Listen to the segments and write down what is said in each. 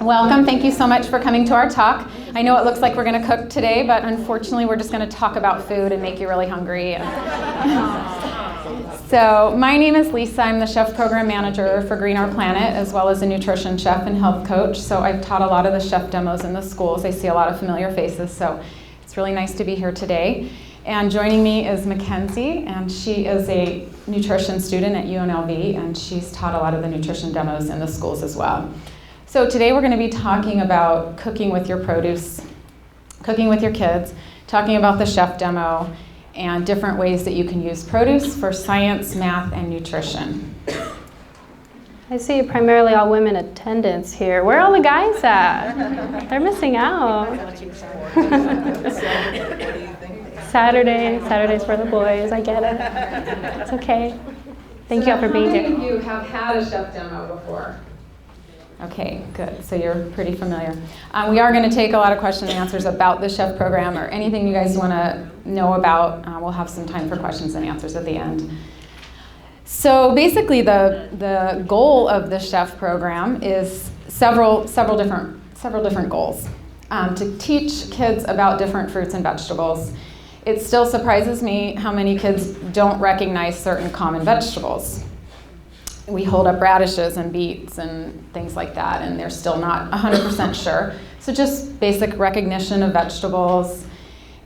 Welcome. Thank you so much for coming to our talk. I know it looks like we're going to cook today, but unfortunately we're just going to talk about food and make you really hungry. So my name is Lisa. I'm the chef program manager for Green Our Planet, as well as a nutrition chef and health coach. So I've taught a lot of the chef demos in the schools. I see a lot of familiar faces, so it's really nice to be here today. And joining me is Mackenzie, and she is a nutrition student at UNLV, and she's taught a lot of the nutrition demos in the schools as well. So today we're going to be talking about cooking with your produce, cooking with your kids, talking about the chef demo, and different ways that you can use produce for science, math, and nutrition. I see primarily all women attendance here. Where are all the guys at? They're missing out. Saturday's for the boys, I get it. It's okay. Thank you all for being here. How many of you have had a chef demo before? Okay, good. So you're pretty familiar. We are going to take a lot of question and answers about the chef program or anything you guys want to know about. We'll have some time for questions and answers at the end. So basically the goal of the chef program is several different goals. To teach kids about different fruits and vegetables. It still surprises me how many kids don't recognize certain common vegetables. We hold up radishes and beets and things like that, and they're still not 100% sure. So just basic recognition of vegetables.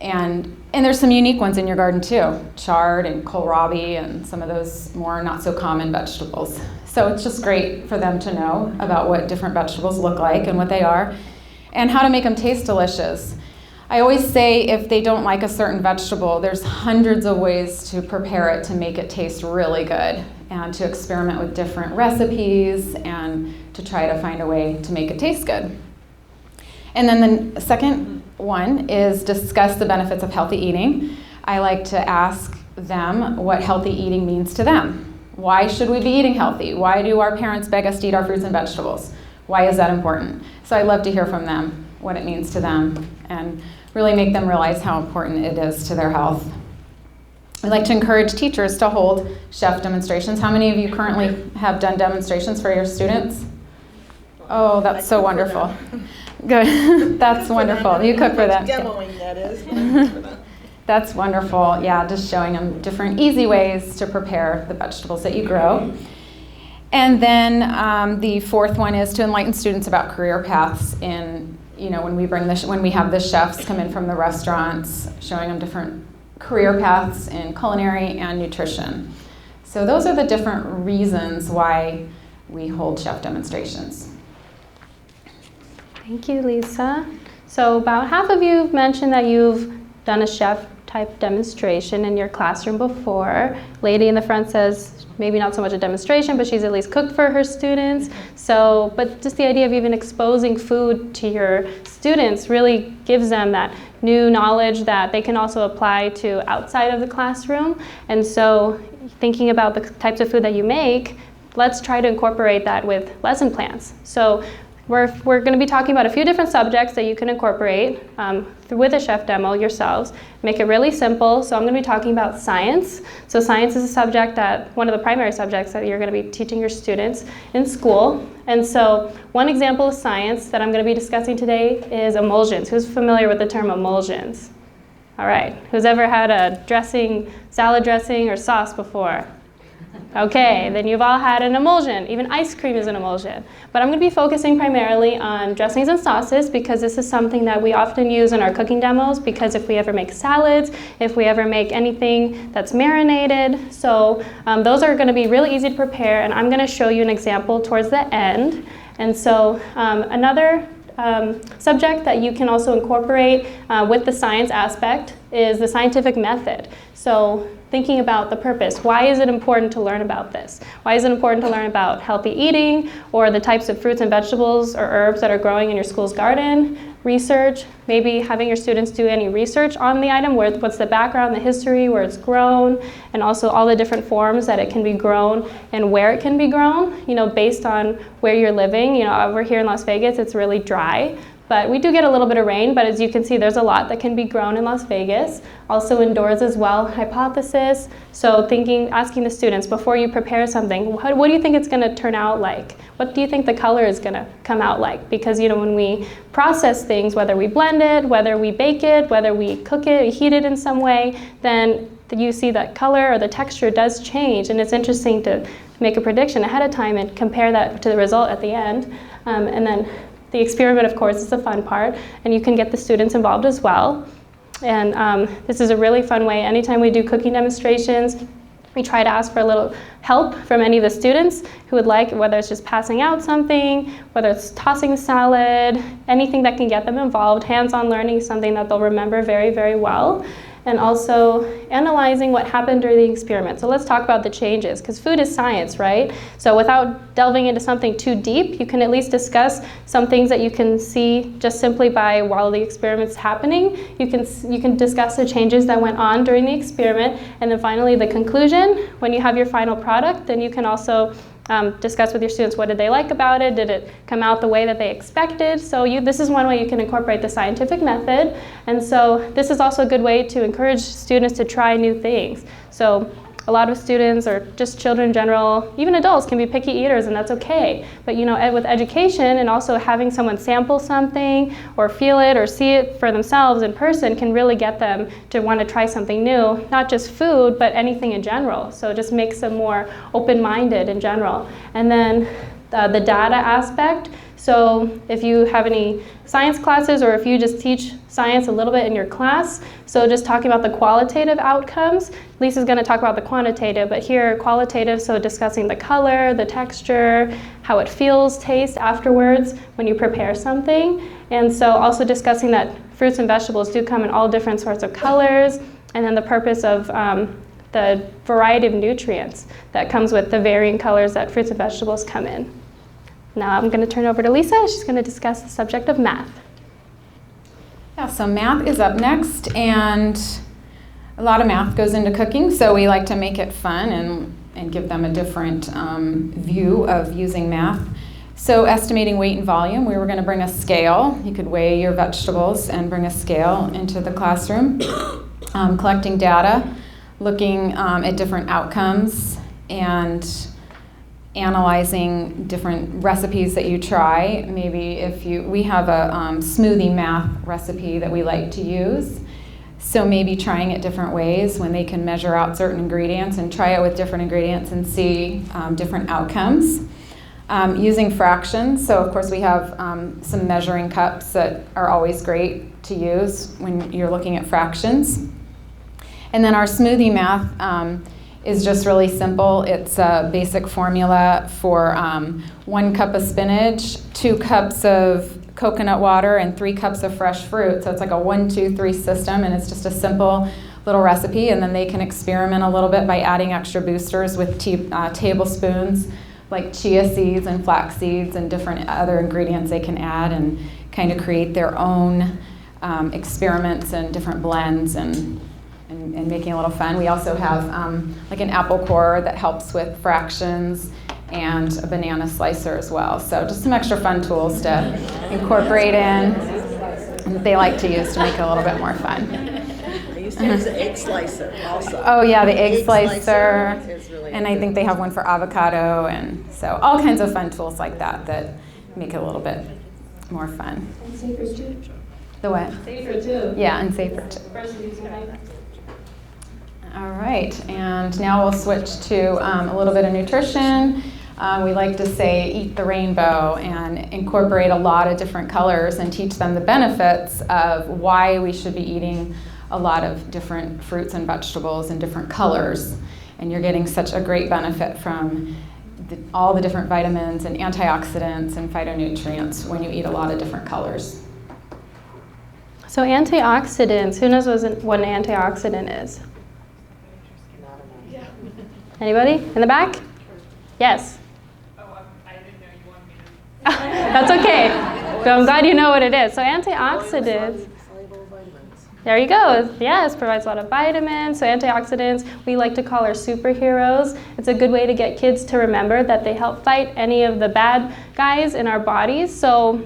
And there's some unique ones in your garden too. Chard and kohlrabi and some of those more not so common vegetables. So it's just great for them to know about what different vegetables look like and what they are, and how to make them taste delicious. I always say if they don't like a certain vegetable, there's hundreds of ways to prepare it to make it taste really good, and to experiment with different recipes and to try to find a way to make it taste good. And then the second one is discuss the benefits of healthy eating. I like to ask them what healthy eating means to them. Why should we be eating healthy? Why do our parents beg us to eat our fruits and vegetables? Why is that important? So I love to hear from them what it means to them and really make them realize how important it is to their health. We like to encourage teachers to hold chef demonstrations. How many of you currently have done demonstrations for your students? Oh, that's so wonderful. Good. That's wonderful. You cook for them. Demoing, that is. That's wonderful. Yeah, just showing them different easy ways to prepare the vegetables that you grow. And then the fourth one is to enlighten students about career paths in, when we have the chefs come in from the restaurants, showing them different career paths in culinary and nutrition. So those are the different reasons why we hold chef demonstrations. Thank you, Lisa. So about half of you have mentioned that you've done a chef type demonstration in your classroom before. Lady in the front says maybe not so much a demonstration, but she's at least cooked for her students. So, but just the idea of even exposing food to your students really gives them that new knowledge that they can also apply to outside of the classroom. And so thinking about the types of food that you make, let's try to incorporate that with lesson plans. So we're going to be talking about a few different subjects that you can incorporate with a chef demo yourselves. Make it really simple. So I'm going to be talking about science. So science is a subject one of the primary subjects that you're going to be teaching your students in school. And so one example of science that I'm going to be discussing today is emulsions. Who's familiar with the term emulsions? All right. Who's ever had a dressing, salad dressing or sauce before? Okay, then you've all had an emulsion. Even ice cream is an emulsion. But I'm going to be focusing primarily on dressings and sauces because this is something that we often use in our cooking demos, because if we ever make salads, if we ever make anything that's marinated, so those are going to be really easy to prepare, and I'm going to show you an example towards the end. And so another subject that you can also incorporate with the science aspect is the scientific method. So thinking about the purpose. Why is it important to learn about this? Why is it important to learn about healthy eating or the types of fruits and vegetables or herbs that are growing in your school's garden? research, maybe having your students do any research on the item, what's the background, the history, where it's grown, and also all the different forms that it can be grown and where it can be grown, based on where you're living. Over here in Las Vegas, it's really dry. But we do get a little bit of rain, but as you can see, there's a lot that can be grown in Las Vegas. Also indoors as well, hypothesis. So asking the students, before you prepare something, what do you think it's gonna turn out like? What do you think the color is gonna come out like? Because when we process things, whether we blend it, whether we bake it, whether we cook it, heat it in some way, then you see that color or the texture does change. And it's interesting to make a prediction ahead of time and compare that to the result at the end. And then the experiment, of course, is the fun part, and you can get the students involved as well. And this is a really fun way. Anytime we do cooking demonstrations, we try to ask for a little help from any of the students who would like, whether it's just passing out something, whether it's tossing a salad, anything that can get them involved. Hands-on learning is something that they'll remember very, very well. And also analyzing what happened during the experiment. So let's talk about the changes, because food is science, right? So without delving into something too deep, you can at least discuss some things that you can see just simply by while the experiment's happening. You can discuss the changes that went on during the experiment, and then finally the conclusion. When you have your final product, then you can also discuss with your students, what did they like about it? Did it come out the way that they expected? So this is one way you can incorporate the scientific method. And so this is also a good way to encourage students to try new things. So a lot of students, or just children in general, even adults, can be picky eaters, and that's okay. But with education and also having someone sample something or feel it or see it for themselves in person can really get them to want to try something new, not just food, but anything in general. So it just makes them more open-minded in general. And then the data aspect. So if you have any science classes, or if you just teach science a little bit in your class, so just talking about the qualitative outcomes. Lisa's going to talk about the quantitative, but here qualitative, so discussing the color, the texture, how it feels, tastes afterwards when you prepare something. And so also discussing that fruits and vegetables do come in all different sorts of colors, and then the purpose of the variety of nutrients that comes with the varying colors that fruits and vegetables come in. Now I'm going to turn it over to Lisa. She's going to discuss the subject of math. Yeah, so math is up next, and a lot of math goes into cooking, so we like to make it fun and give them a different view of using math. So estimating weight and volume, we were going to bring a scale. You could weigh your vegetables and bring a scale into the classroom. Collecting data, looking at different outcomes, and analyzing different recipes that you try. Maybe we have a smoothie math recipe that we like to use. So maybe trying it different ways when they can measure out certain ingredients and try it with different ingredients and see different outcomes. Using fractions. So of course we have some measuring cups that are always great to use when you're looking at fractions. And then our smoothie math is just really simple. It's a basic formula for 1 cup of spinach, 2 cups of coconut water, and 3 cups of fresh fruit. So it's like a 1, 2, 3 system, and it's just a simple little recipe. And then they can experiment a little bit by adding extra boosters with tablespoons, like chia seeds and flax seeds and different other ingredients they can add, and kind of create their own experiments and different blends and making it a little fun. We also have like an apple core that helps with fractions, and a banana slicer as well. So just some extra fun tools to incorporate in that they like to use to make it a little bit more fun. I used to use the egg slicer also. Oh yeah, the egg slicer. Is really And I think they have one for avocado, and so all kinds of fun tools like that make it a little bit more fun. And safer too. The what? Safer too. Yeah, and safer too. All right, and now we'll switch to a little bit of nutrition. We like to say eat the rainbow and incorporate a lot of different colors and teach them the benefits of why we should be eating a lot of different fruits and vegetables in different colors. And you're getting such a great benefit from all the different vitamins and antioxidants and phytonutrients when you eat a lot of different colors. So antioxidants, who knows what an antioxidant is? Anybody? In the back? Yes. I didn't know you wanted me to. That's okay. But I'm glad you know what it is. So antioxidants. Soluble vitamins. There you go. Yes, provides a lot of vitamins. So antioxidants, we like to call our superheroes. It's a good way to get kids to remember that they help fight any of the bad guys in our bodies. So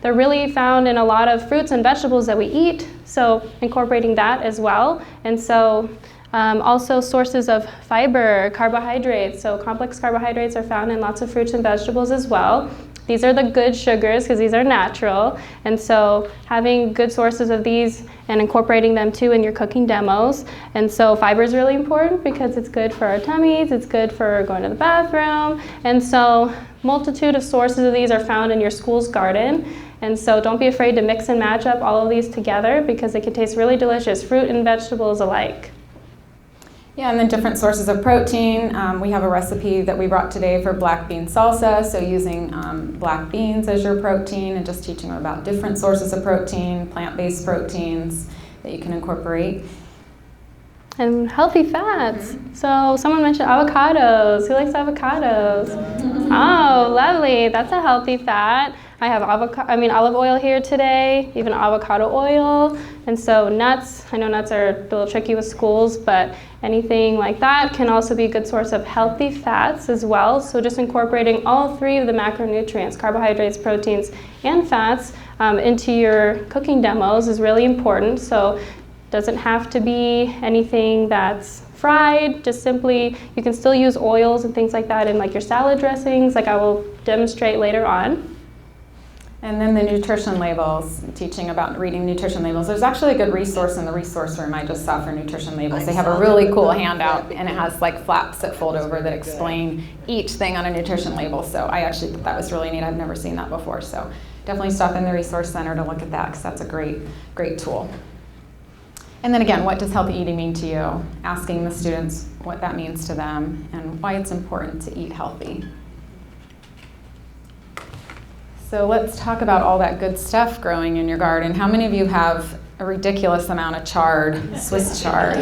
they're really found in a lot of fruits and vegetables that we eat. So incorporating that as well. And so also sources of fiber, carbohydrates. So complex carbohydrates are found in lots of fruits and vegetables as well. These are the good sugars because these are natural. And so having good sources of these and incorporating them too in your cooking demos. And so fiber is really important because it's good for our tummies, it's good for going to the bathroom. And so multitude of sources of these are found in your school's garden. And so don't be afraid to mix and match up all of these together because they can taste really delicious, fruit and vegetables alike. Yeah, and then different sources of protein. We have a recipe that we brought today for black bean salsa, so using black beans as your protein and just teaching them about different sources of protein, plant-based proteins that you can incorporate. And healthy fats. So someone mentioned avocados. Who likes avocados? Oh, lovely. That's a healthy fat. I have olive oil here today, even avocado oil. And so nuts, I know nuts are a little tricky with schools, but anything like that can also be a good source of healthy fats as well. So just incorporating all three of the macronutrients, carbohydrates, proteins, and fats into your cooking demos is really important. So it doesn't have to be anything that's fried, just simply, you can still use oils and things like that in like your salad dressings, like I will demonstrate later on. And then the nutrition labels, teaching about reading nutrition labels. There's actually a good resource in the resource room I just saw for nutrition labels. They have a really cool handout, and it has like flaps that fold over that explain each thing on a nutrition label. So I actually thought that was really neat. I've never seen that before. So definitely stop in the resource center to look at that because that's a great tool. And then again, what does healthy eating mean to you? Asking the students what that means to them and why it's important to eat healthy. So let's talk about all that good stuff growing in your garden. How many of you have a ridiculous amount of chard, Swiss chard?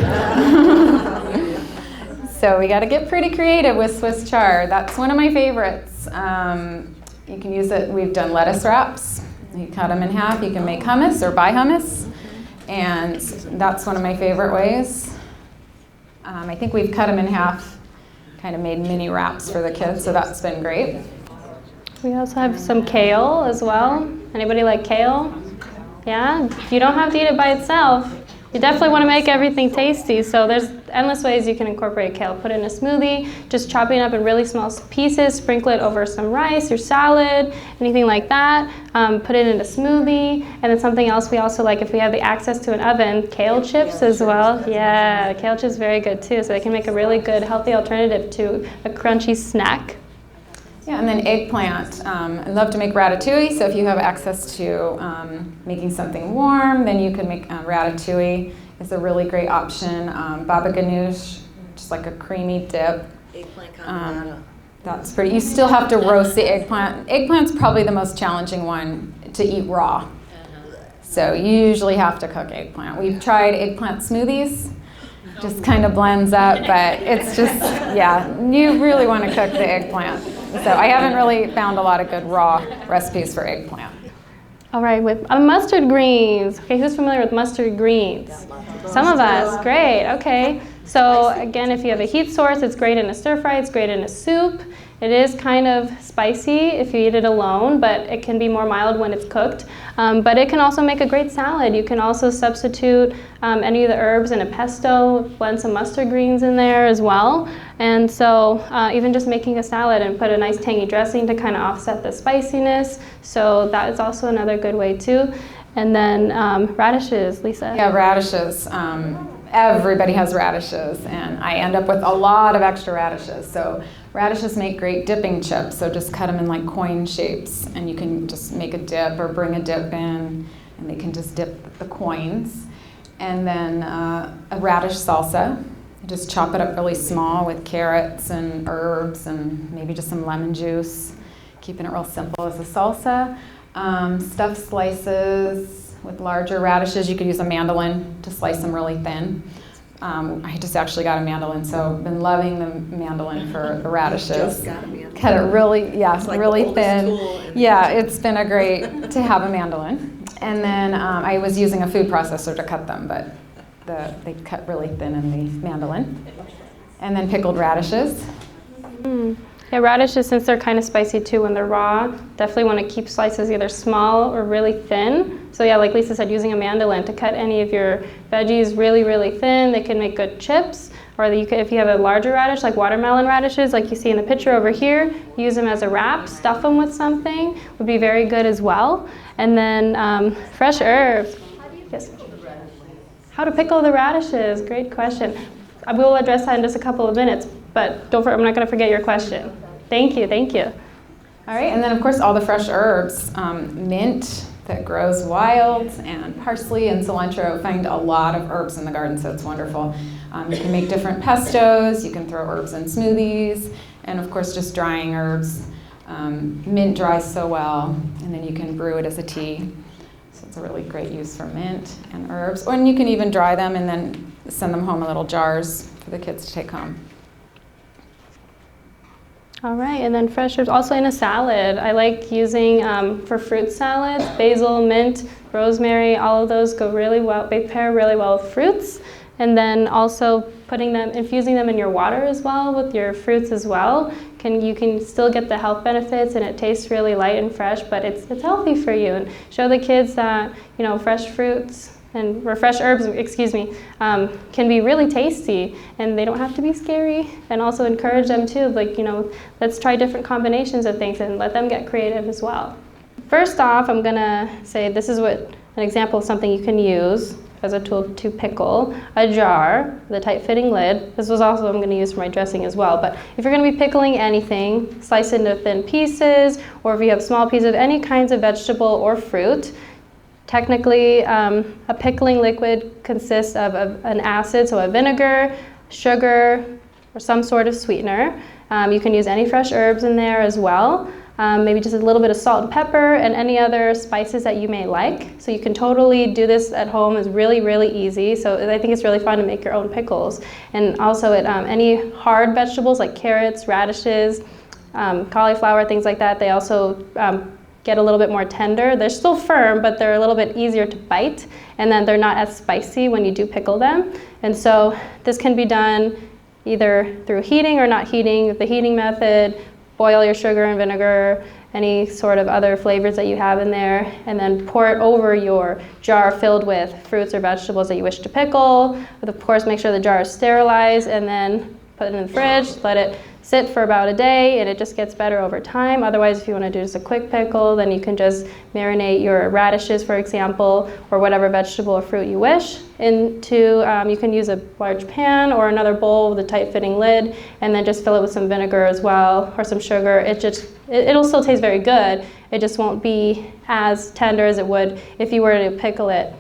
So we got to get pretty creative with Swiss chard. That's one of my favorites. You can use it, we've done lettuce wraps. You cut them in half, you can make hummus or buy hummus. And that's one of my favorite ways. I think we've cut them in half, kind of made mini wraps for the kids, so that's been great. We also have some kale as well. Anybody like kale? Yeah? You don't have to eat it by itself. You definitely want to make everything tasty, so there's endless ways you can incorporate kale. Put it in a smoothie, just chopping it up in really small pieces, sprinkle it over some rice or salad, anything like that. Put it in a smoothie, and then something else we also like if we have the access to an oven, kale chips as well. Yeah, kale chips is very good too, so they can make a really good healthy alternative to a crunchy snack. Yeah, and then eggplant. I love to make ratatouille, so if you have access to making something warm, then you can make ratatouille. It's a really great option. Baba ganoush, just like a creamy dip. Eggplant carbonara. That's pretty. You still have to roast the eggplant. Eggplant's probably the most challenging one to eat raw. So you usually have to cook eggplant. We've tried eggplant smoothies. Just kind of blends up, but it's just, yeah, you really want to cook the eggplant. So I haven't really found a lot of good raw recipes for eggplant. All right, with mustard greens. Okay, who's familiar with mustard greens? Some of us, great, okay. So again, if you have a heat source, it's great in a stir fry, it's great in a soup. It is kind of spicy if you eat it alone, but it can be more mild when it's cooked. But it can also make a great salad. You can also substitute any of the herbs in a pesto, blend some mustard greens in there as well. And so even just making a salad and put a nice tangy dressing to kind of offset the spiciness. So that is also another good way too. And then radishes, Lisa. Yeah, radishes. Everybody has radishes, and I end up with a lot of extra radishes. So radishes make great dipping chips, so just cut them in like coin shapes, and you can just make a dip or bring a dip in, and they can just dip the coins. And then a radish salsa. You just chop it up really small with carrots and herbs and maybe just some lemon juice, keeping it real simple as a salsa. Stuffed slices with larger radishes. You could use a mandolin to slice them really thin. I just actually got a mandolin, so I've been loving the mandolin for the radishes. Just got a mandolin. Cut it really, yeah, It's like really the oldest thin. tool in the Yeah, kitchen. it's been a great to have a mandolin. And then I was using a food processor to cut them, but they cut really thin in the mandolin. And then pickled radishes. Yeah, radishes, since they're kind of spicy too when they're raw, definitely want to keep slices either small or really thin. So yeah, like Lisa said, using a mandolin to cut any of your veggies really, really thin. They can make good chips. Or if you have a larger radish, like watermelon radishes, like you see in the picture over here, use them as a wrap, stuff them with something, would be very good as well. And then fresh herbs. Yes. How to pickle the radishes, great question. I will address that in just a couple of minutes, but I'm not going to forget your question. Thank you, thank you. All right, and then of course all the fresh herbs, mint that grows wild, and parsley and cilantro. Find a lot of herbs in the garden, so it's wonderful. You can make different pestos, you can throw herbs in smoothies, and of course just drying herbs. Mint dries so well, and then you can brew it as a tea. So it's a really great use for mint and herbs. And you can even dry them and then send them home in little jars for the kids to take home. All right, and then fresh herbs, also in a salad. I like using, for fruit salads, basil, mint, rosemary, all of those go really well, they pair really well with fruits. And then also infusing them in your water as well with your fruits as well. You can still get the health benefits, and it tastes really light and fresh, but it's healthy for you. And show the kids that, fresh fruits or fresh herbs, can be really tasty, and they don't have to be scary. And also encourage them too, let's try different combinations of things and let them get creative as well. First off, I'm gonna say this is an example of something you can use as a tool to pickle: a jar with a tight-fitting lid. This was also I'm going to use for my dressing as well. But if you're going to be pickling anything, slice it into thin pieces, or if you have small pieces of any kinds of vegetable or fruit. Technically, a pickling liquid consists of an acid, so a vinegar, sugar, or some sort of sweetener. You can use any fresh herbs in there as well. Maybe just a little bit of salt and pepper and any other spices that you may like. So you can totally do this at home. It's really, really easy. So I think it's really fun to make your own pickles. And also any hard vegetables like carrots, radishes, cauliflower, things like that, they also get a little bit more tender. They're still firm, but they're a little bit easier to bite. And then they're not as spicy when you do pickle them. And so this can be done either through heating or not heating. The heating method, boil your sugar and vinegar, any sort of other flavors that you have in there, and then pour it over your jar filled with fruits or vegetables that you wish to pickle. But of course, make sure the jar is sterilized, and then put it in the fridge, let it sit for about a day, and it just gets better over time. Otherwise, if you want to do just a quick pickle, then you can just marinate your radishes, for example, or whatever vegetable or fruit you wish into, you can use a large pan or another bowl with a tight-fitting lid, and then just fill it with some vinegar as well, or some sugar. It'll still taste very good. It just won't be as tender as it would if you were to pickle it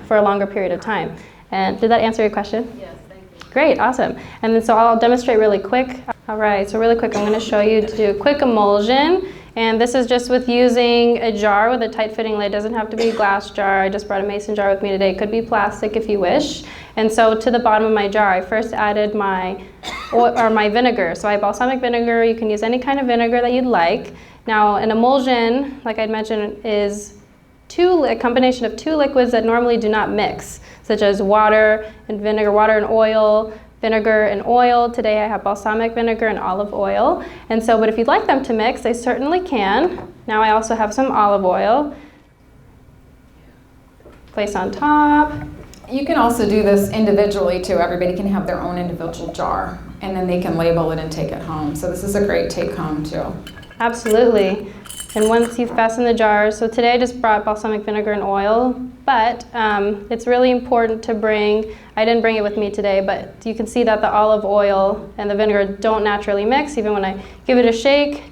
for a longer period of time. And did that answer your question? Yes, thank you. Great, awesome. And then so I'll demonstrate really quick. All right, so really quick, I'm going to show you to do a quick emulsion. And this is just with using a jar with a tight-fitting lid. It doesn't have to be a glass jar. I just brought a mason jar with me today. It could be plastic if you wish. And so to the bottom of my jar, I first added my vinegar. So I have balsamic vinegar. You can use any kind of vinegar that you'd like. Now, an emulsion, like I'd mentioned, is a combination of two liquids that normally do not mix, such as water and vinegar, water and oil, vinegar and oil. Today I have balsamic vinegar and olive oil. And so, but if you'd like them to mix, they certainly can. Now I also have some olive oil. Place on top. You can also do this individually too. Everybody can have their own individual jar, and then they can label it and take it home. So this is a great take home too. Absolutely. And once you've fastened the jars, so today I just brought balsamic vinegar and oil, but it's really important to I didn't bring it with me today, but you can see that the olive oil and the vinegar don't naturally mix. Even when I give it a shake,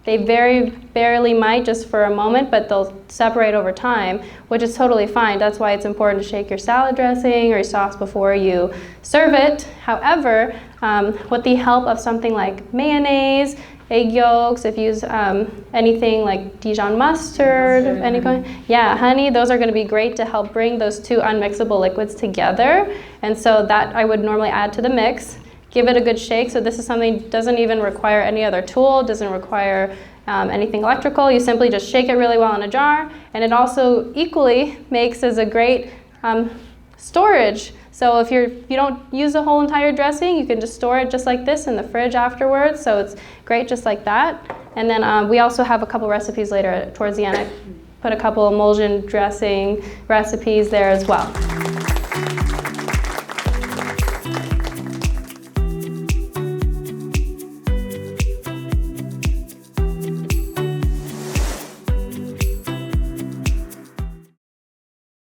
They very barely might, just for a moment, but they'll separate over time, which is totally fine. That's why it's important to shake your salad dressing or your sauce before you serve it. However, with the help of something like mayonnaise, egg yolks, if you use anything like Dijon mustard, any kind, yeah, honey, those are going to be great to help bring those two unmixable liquids together. And so that I would normally add to the mix. Give it a good shake. So this is something that doesn't even require any other tool, doesn't require anything electrical. You simply just shake it really well in a jar. And it also equally makes as a great storage. So if you don't use the whole entire dressing, you can just store it just like this in the fridge afterwards. So it's great just like that. And then we also have a couple recipes later towards the end. I put a couple emulsion dressing recipes there as well.